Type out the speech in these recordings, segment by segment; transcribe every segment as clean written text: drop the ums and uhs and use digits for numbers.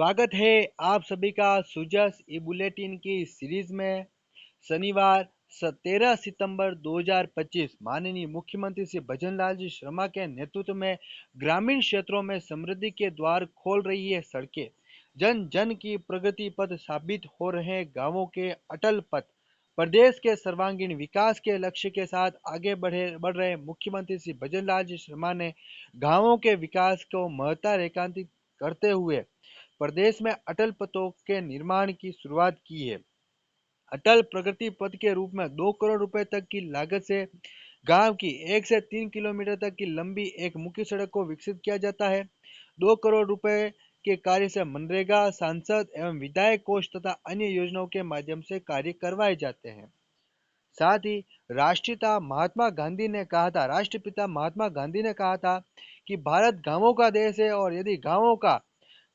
स्वागत है आप सभी का सुजस ई बुलेटिन की सीरीज में। शनिवार 13 सितंबर 2025 माननीय मुख्यमंत्री श्री भजनलाल जी शर्मा के नेतृत्व में ग्रामीण क्षेत्रों में समृद्धि के द्वार खोल रही है सड़कें। जन जन की प्रगति पथ साबित हो रहे गांवों के अटल पथ। प्रदेश के सर्वांगीण विकास के लक्ष्य के साथ आगे बढ़ रहे मुख्यमंत्री श्री भजनलाल जी शर्मा ने गांवों के विकास को महत्ता रेखांकित करते हुए प्रदेश में अटल पथों के निर्माण की शुरुआत की है। अटल प्रगति पथ के रूप में 2 करोड़ रुपए तक की लागत से गांव की 1 से 3 किलोमीटर तक की लंबी एक मुख्य सड़क को विकसित किया जाता है। 2 करोड़ रुपए के कार्य से मनरेगा, सांसद एवं विधायक कोष तथा अन्य योजनाओं के माध्यम से कार्य करवाए जाते हैं। साथ ही राष्ट्रपिता महात्मा गांधी ने कहा था कि भारत गांवों का देश है और यदि गांवों का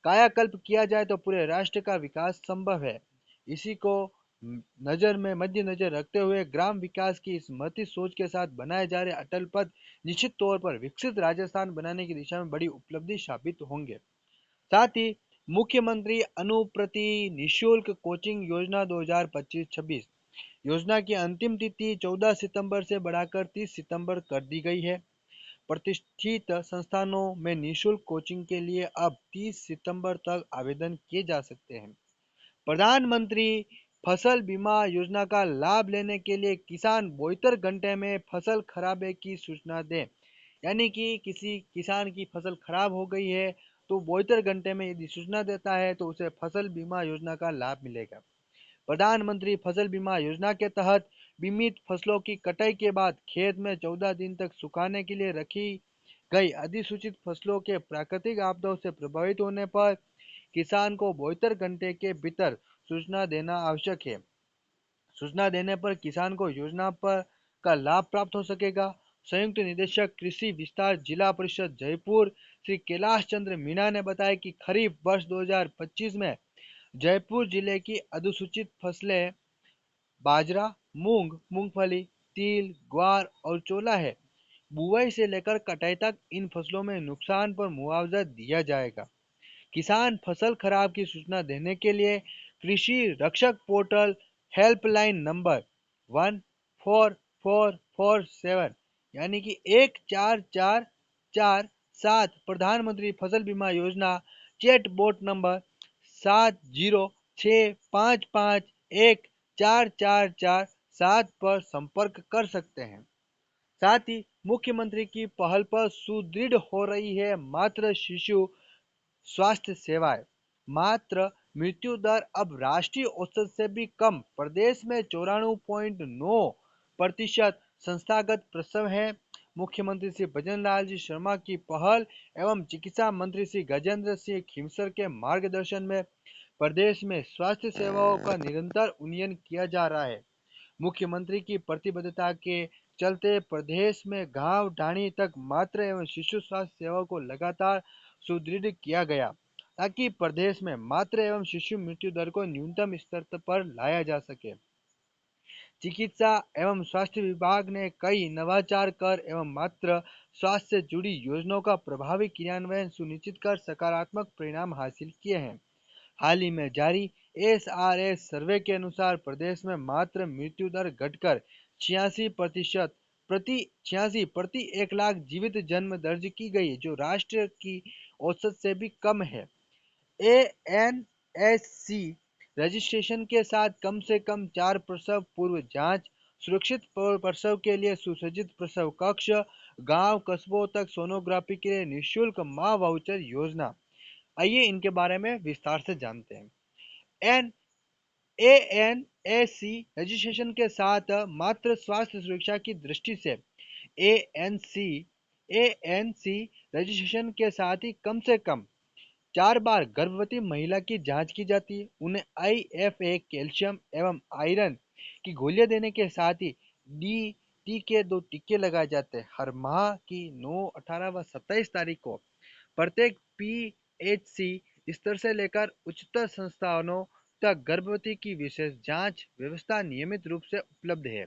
कायाकल्प किया जाए तो पूरे राष्ट्र का विकास संभव है। इसी को मद्देनजर रखते हुए ग्राम विकास की इस महती सोच के साथ बनाए जा रहे अटल पथ निश्चित तौर पर विकसित राजस्थान बनाने की दिशा में बड़ी उपलब्धि साबित होंगे। साथ ही मुख्यमंत्री अनुप्रति निःशुल्क कोचिंग योजना 2025-26 योजना की अंतिम तिथि 14 सितंबर से बढ़ाकर 30 सितंबर कर दी गई है। प्रतिष्ठित संस्थानों में निःशुल्क कोचिंग के लिए अब 30 सितंबर तक आवेदन किए जा सकते हैं। प्रधानमंत्री फसल बीमा योजना का लाभ लेने के लिए किसान 72 घंटे में फसल खराबे की सूचना दें। यानी कि किसी किसान की फसल खराब हो गई है तो 72 घंटे में यदि सूचना देता है तो उसे फसल बीमा योजना का लाभ मिलेगा। प्रधानमंत्री फसल बीमा योजना के तहत बीमित फसलों की कटाई के बाद खेत में 14 दिन तक सुखाने के लिए रखी गई अधिसूचित फसलों के प्राकृतिक आपदाओं से प्रभावित होने पर किसान को 72 घंटे के भीतर सूचना देना आवश्यक है। सूचना देने पर किसान को योजना पर का लाभ प्राप्त हो सकेगा। संयुक्त निदेशक कृषि विस्तार जिला परिषद जयपुर श्री कैलाश चंद्र मीणा ने बताया कि खरीफ वर्ष 2025 में जयपुर जिले की अधिसूचित फसलें बाजरा, मूंग, मूंगफली, तिल, ग्वार और चोला है। बुआई से लेकर कटाई तक इन फसलों में नुकसान पर मुआवजा दिया जाएगा। किसान फसल खराब की सूचना देने के लिए कृषि रक्षक पोर्टल हेल्पलाइन नंबर 14447 यानी कि 14447 प्रधानमंत्री फसल बीमा योजना चैट बोट नंबर 7065514447 पर संपर्क कर सकते हैं। साथ ही मुख्यमंत्री की पहल पर सुदृढ़ हो रही है मातृ शिशु स्वास्थ्य सेवाएं। मात्र मृत्यु दर अब राष्ट्रीय औसत से भी कम। प्रदेश में 94.9% संस्थागत प्रसव है। मुख्यमंत्री श्री भजनलाल जी शर्मा की पहल एवं चिकित्सा मंत्री श्री गजेंद्र सिंह खींवसर के मार्गदर्शन में प्रदेश में स्वास्थ्य सेवाओं का निरंतर उन्नयन किया जा रहा है। मुख्यमंत्री की प्रतिबद्धता के चलते प्रदेश में गांव ढाणी तक मातृ एवं शिशु स्वास्थ्य सेवाओं को लगातार सुदृढ़ किया गया ताकि प्रदेश में मातृ एवं शिशु मृत्यु दर को न्यूनतम स्तर पर लाया जा सके। चिकित्सा एवं स्वास्थ्य विभाग ने कई नवाचार कर एवं मातृ स्वास्थ्य से जुड़ी योजनाओं का प्रभावी क्रियान्वयन सुनिश्चित कर सकारात्मक परिणाम हासिल किए हैं। हाल ही में जारी एसआरएस सर्वे के अनुसार प्रदेश में मातृ मृत्यु दर घटकर 86% प्रति 1 लाख जीवित जन्म दर्ज की गई, जो राष्ट्र की औसत से भी कम है। एएनएससी रजिस्ट्रेशन के साथ कम से कम 4 प्रसव पूर्व जांच, सुरक्षित प्रसव के लिए सुसज्जित प्रसव कक्ष, गांव कस्बों तक सोनोग्राफी के लिए निःशुल्क मां वाउचर योजना। आइए इनके बारे में विस्तार से जानते हैं। एन एएनएसी रजिस्ट्रेशन के साथ मातृ स्वास्थ्य सुरक्षा की दृष्टि से एएनसी एएनसी रजिस्ट्रेशन के साथ ही कम से कम 4 बार गर्भवती महिला की जांच की जाती है। उन्हें आईएफए कैल्शियम एवं आयरन की गोलियां देने के साथ ही डी के 2 टीके लगाए जाते हैं। हर माह की 9, 18 व 27 तारीख को प्रत्येक पीएचसी स्तर से लेकर उच्चतर संस्थानों तक गर्भवती की विशेष जांच व्यवस्था नियमित रूप से उपलब्ध है।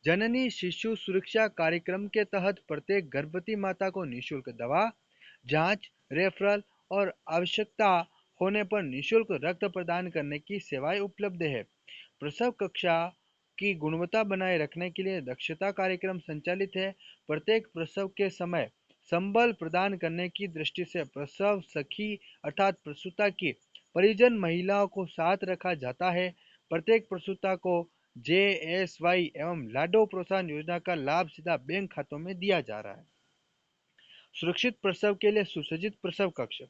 जननी शिशु सुरक्षा कार्यक्रम के तहत प्रत्येक गर्भवती माता को निःशुल्क दवा, जांच, रेफरल और आवश्यकता होने पर निःशुल्क रक्त प्रदान करने की सेवाएं उपलब्ध है। प्रसव कक्षा की गुणवत्ता बनाए रखने के लिए दक्षता कार्यक्रम संचालित है। प्रत्येक प्रसव के समय संबल प्रदान करने की दृष्टि से प्रसव सखी अर्थात प्रसूता की परिजन महिलाओं को साथ रखा जाता है। प्रत्येक प्रसूता को JSY एवं लाडो प्रोत्साहन योजना का लाभ सीधा बैंक खातों में दिया जा रहा है। सुरक्षित प्रसव के लिए सुसज्जित प्रसव कक्ष।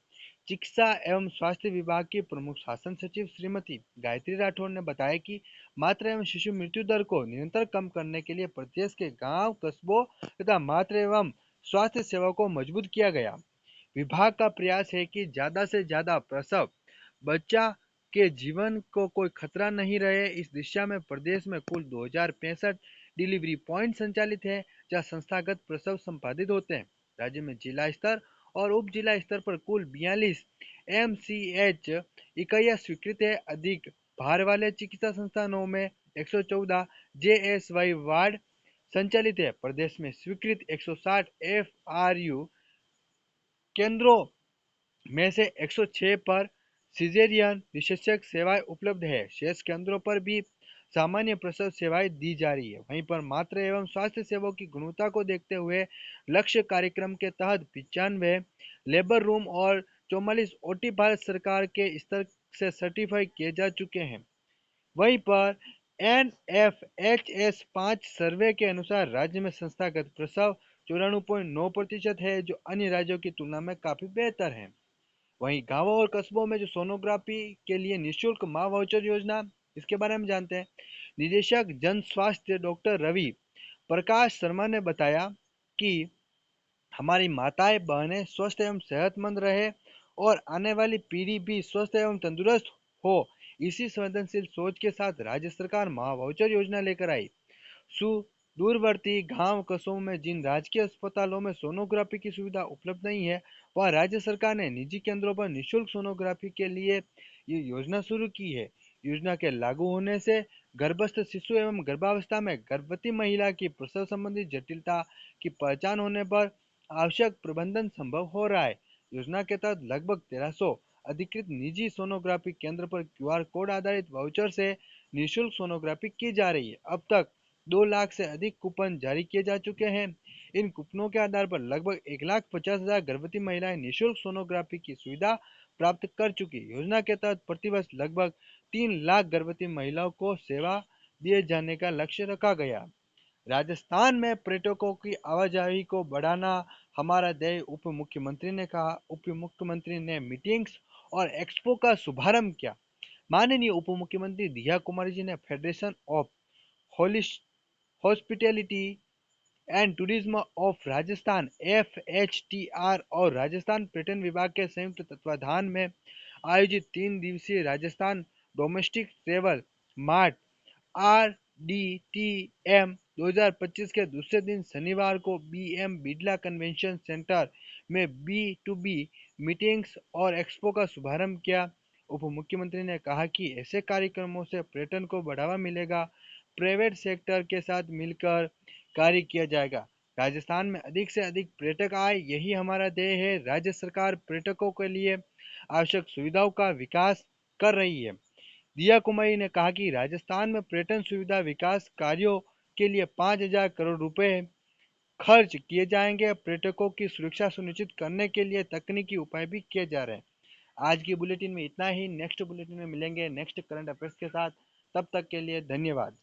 चिकित्सा एवं स्वास्थ्य विभाग की प्रमुख शासन सचिव श्रीमती गायत्री राठौर ने बताया कि मातृ एवं शिशु मृत्यु दर को निरंतर कम करने के लिए प्रदेश के गांव, कस्बों तथा मातृ एवं स्वास्थ्य सेवा को मजबूत किया गया। विभाग का प्रयास है कि ज्यादा से ज्यादा प्रसव बच्चा के जीवन को कोई खतरा नहीं रहे। इस दिशा में प्रदेश में कुल 2065 डिलीवरी पॉइंट संचालित है, जहां संस्थागत प्रसव संपादित होते हैं। राज्य में जिला स्तर और उप जिला स्तर पर कुल 42 MCH इकाइयां स्वीकृत है। अधिक भार वाले चिकित्सा संस्थानों में 114 JSY वार्ड संचालित है। प्रदेश में स्वीकृत 160 FRU केंद्रों में से 106 पर सिजेरियन विशेषज्ञ सेवाएं उपलब्ध है। शेष केंद्रों पर भी सामान्य प्रसव सेवाएं दी जा रही है। वहीं पर मातृ एवं स्वास्थ्य सेवाओं की गुणवत्ता को देखते हुए लक्ष्य कार्यक्रम के तहत 95 लेबर रूम और 44 OT भारत सरकार के स्तर से सर्टिफाई किए जा चुके हैं। वहीं पर NFHS 5 सर्वे के अनुसार राज्य में संस्थागत प्रसव 94.9% है, जो अन्य राज्यों की तुलना में काफी बेहतर है। वहीं गांवों और कस्बों में जो सोनोग्राफी के लिए निःशुल्क मां वाउचर योजना, इसके बारे में जानते हैं। निदेशक जन स्वास्थ्य डॉक्टर रवि प्रकाश शर्मा ने बताया कि हमारी माताएं बहनें स्वस्थ एवं सेहतमंद रहे और आने वाली पीढ़ी भी स्वस्थ एवं तंदुरुस्त हो, इसी संवेदनशील सोच के साथ राज्य सरकार मां वाउचर योजना लेकर आई। सुदूरवर्ती गांव कस्बों में जिन राजकीय अस्पतालों में सोनोग्राफी की सुविधा उपलब्ध नहीं है, वह राज्य सरकार ने निजी केंद्रों पर निःशुल्क सोनोग्राफी के लिए ये योजना शुरू की है। योजना के लागू होने से गर्भस्थ शिशु एवं गर्भावस्था में गर्भवती महिला की प्रसव संबंधी जटिलता की पहचान होने पर आवश्यक प्रबंधन संभव हो रहा है। योजना के तहत लगभग 1300 अधिकृत निजी सोनोग्राफी केंद्र पर QR कोड आधारित वाउचर से निःशुल्क सोनोग्राफी की जा रही है। अब तक 2 लाख से अधिक कूपन जारी किए जा चुके हैं। इन कूपनों के आधार पर लगभग 1,50,000 गर्भवती महिलाएं निःशुल्क सोनोग्राफी की सुविधा प्राप्त कर चुकी। योजना के तहत प्रतिवर्ष लगभग 3 लाख गर्भवती महिलाओं को सेवा दिए जाने का लक्ष्य रखा गया। राजस्थान में पर्यटकों की आवाजाही को बढ़ाना हमारा ध्येय, उप मुख्यमंत्री ने कहा। उप मुख्यमंत्री ने मीटिंग्स और एक्सपो का शुभारंभ किया। माननीय उप मुख्यमंत्री दिया कुमारी जी ने federation of hospitality and tourism of Rajasthan FHTR और राजस्थान पर्यटन विभाग के संयुक्त तत्वाधान में आयोजित 3 दिवसीय Rajasthan domestic travel mart RDTM 2025 के दूसरे दिन शनिवार को BM बिड़ला कन्वेंशन सेंटर में B2B मीटिंग्स और एक्सपो का शुभारंभ किया। उप मुख्यमंत्री ने कहा कि ऐसे कार्यक्रमों से पर्यटन को बढ़ावा मिलेगा। प्राइवेट सेक्टर के साथ मिलकर कार्य किया जाएगा। राजस्थान में अधिक से अधिक पर्यटक आए, यही हमारा ध्येय है। राज्य सरकार पर्यटकों के लिए आवश्यक सुविधाओं का विकास कर रही है। दिया कुमारी ने कहा कि राजस्थान में पर्यटन सुविधा विकास कार्यों के लिए 5,000 करोड़ रुपए खर्च किए जाएंगे। पर्यटकों की सुरक्षा सुनिश्चित करने के लिए तकनीकी उपाय भी किए जा रहे हैं। आज की बुलेटिन में इतना ही। नेक्स्ट बुलेटिन में मिलेंगे नेक्स्ट करंट अफेयर्स के साथ। तब तक के लिए धन्यवाद।